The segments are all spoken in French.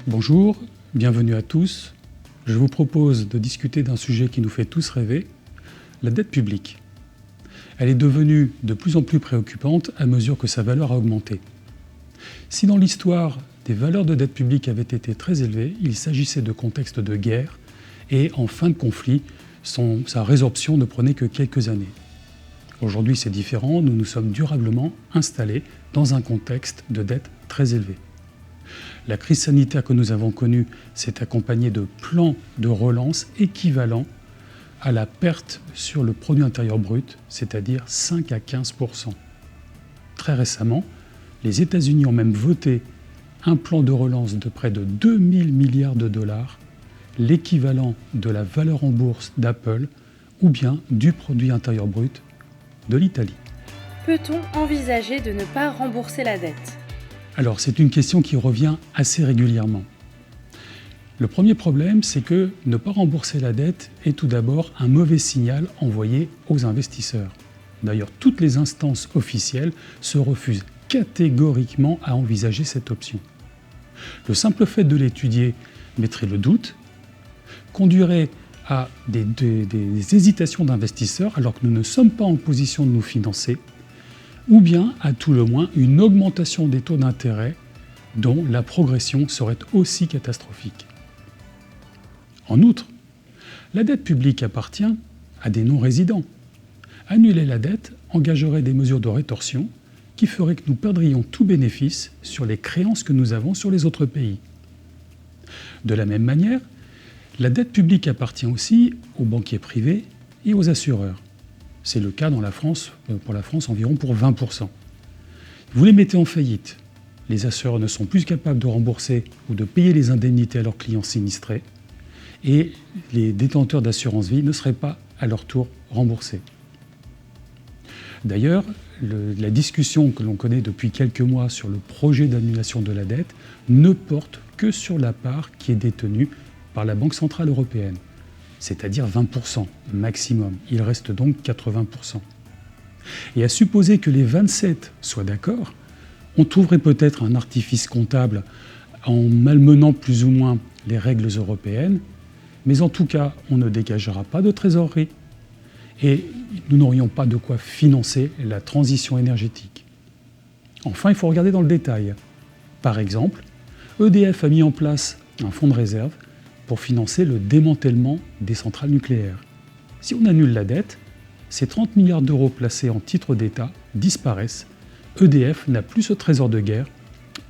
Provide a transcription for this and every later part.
Bonjour, bienvenue à tous. Je vous propose de discuter d'un sujet qui nous fait tous rêver, la dette publique. Elle est devenue de plus en plus préoccupante à mesure que sa valeur a augmenté. Si dans l'histoire, des valeurs de dette publique avaient été très élevées, il s'agissait de contextes de guerre et en fin de conflit, sa résorption ne prenait que quelques années. Aujourd'hui, c'est différent, nous nous sommes durablement installés dans un contexte de dette très élevé. La crise sanitaire que nous avons connue s'est accompagnée de plans de relance équivalents à la perte sur le produit intérieur brut, c'est-à-dire 5 à 15%. Très récemment, les États-Unis ont même voté un plan de relance de près de 2000 milliards de dollars, l'équivalent de la valeur en bourse d'Apple ou bien du produit intérieur brut de l'Italie. Peut-on envisager de ne pas rembourser la dette ? Alors, c'est une question qui revient assez régulièrement. Le premier problème, c'est que ne pas rembourser la dette est tout d'abord un mauvais signal envoyé aux investisseurs. D'ailleurs, toutes les instances officielles se refusent catégoriquement à envisager cette option. Le simple fait de l'étudier mettrait le doute, conduirait à des hésitations d'investisseurs alors que nous ne sommes pas en position de nous financer, ou bien à tout le moins une augmentation des taux d'intérêt dont la progression serait aussi catastrophique. En outre, la dette publique appartient à des non-résidents. Annuler la dette engagerait des mesures de rétorsion qui feraient que nous perdrions tout bénéfice sur les créances que nous avons sur les autres pays. De la même manière, la dette publique appartient aussi aux banquiers privés et aux assureurs. C'est le cas pour la France environ pour 20%. Vous les mettez en faillite. Les assureurs ne sont plus capables de rembourser ou de payer les indemnités à leurs clients sinistrés et les détenteurs d'assurance vie ne seraient pas à leur tour remboursés. D'ailleurs, la discussion que l'on connaît depuis quelques mois sur le projet d'annulation de la dette ne porte que sur la part qui est détenue par la Banque centrale européenne, c'est-à-dire 20% maximum. Il reste donc 80%. Et à supposer que les 27 soient d'accord, on trouverait peut-être un artifice comptable en malmenant plus ou moins les règles européennes, mais en tout cas, on ne dégagera pas de trésorerie et nous n'aurions pas de quoi financer la transition énergétique. Enfin, il faut regarder dans le détail. Par exemple, EDF a mis en place un fonds de réserve pour financer le démantèlement des centrales nucléaires. Si on annule la dette, ces 30 milliards d'euros placés en titres d'État disparaissent. EDF n'a plus ce trésor de guerre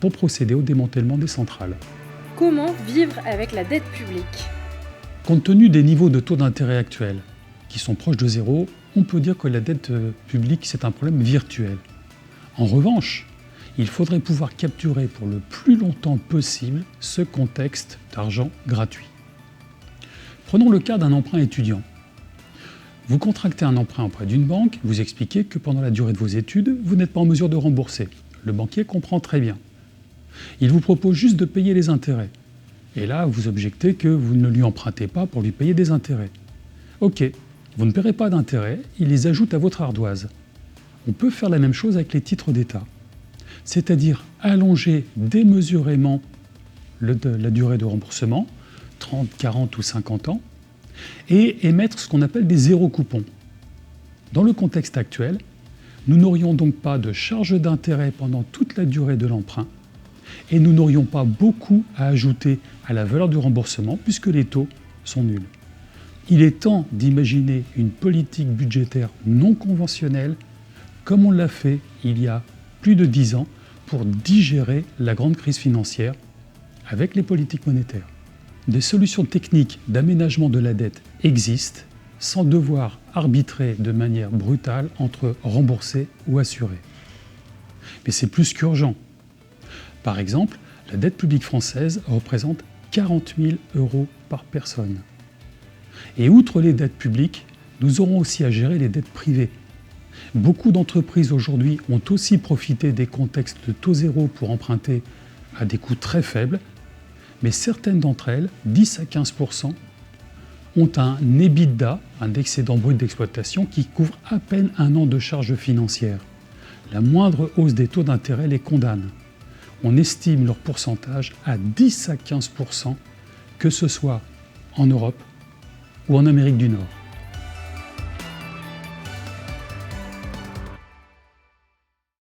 pour procéder au démantèlement des centrales. Comment vivre avec la dette publique ? Compte tenu des niveaux de taux d'intérêt actuels, qui sont proches de zéro, on peut dire que la dette publique, c'est un problème virtuel. En revanche, il faudrait pouvoir capturer pour le plus longtemps possible ce contexte d'argent gratuit. Prenons le cas d'un emprunt étudiant. Vous contractez un emprunt auprès d'une banque, vous expliquez que pendant la durée de vos études, vous n'êtes pas en mesure de rembourser. Le banquier comprend très bien. Il vous propose juste de payer les intérêts. Et là, vous objectez que vous ne lui empruntez pas pour lui payer des intérêts. Ok, vous ne paierez pas d'intérêts, il les ajoute à votre ardoise. On peut faire la même chose avec les titres d'État. C'est-à-dire allonger démesurément la durée de remboursement, 30, 40 ou 50 ans, et émettre ce qu'on appelle des zéro coupons. Dans le contexte actuel, nous n'aurions donc pas de charge d'intérêt pendant toute la durée de l'emprunt, et nous n'aurions pas beaucoup à ajouter à la valeur du remboursement puisque les taux sont nuls. Il est temps d'imaginer une politique budgétaire non conventionnelle comme on l'a fait il y a plus de 10 ans pour digérer la grande crise financière avec les politiques monétaires. Des solutions techniques d'aménagement de la dette existent sans devoir arbitrer de manière brutale entre rembourser ou assurer. Mais c'est plus qu'urgent. Par exemple, la dette publique française représente 40 000 € par personne. Et outre les dettes publiques, nous aurons aussi à gérer les dettes privées. Beaucoup d'entreprises aujourd'hui ont aussi profité des contextes de taux zéro pour emprunter à des coûts très faibles, mais certaines d'entre elles, 10 à 15%, ont un EBITDA, un excédent brut d'exploitation, qui couvre à peine un an de charges financières. La moindre hausse des taux d'intérêt les condamne. on estime leur pourcentage à 10 à 15%, que ce soit en Europe ou en Amérique du Nord.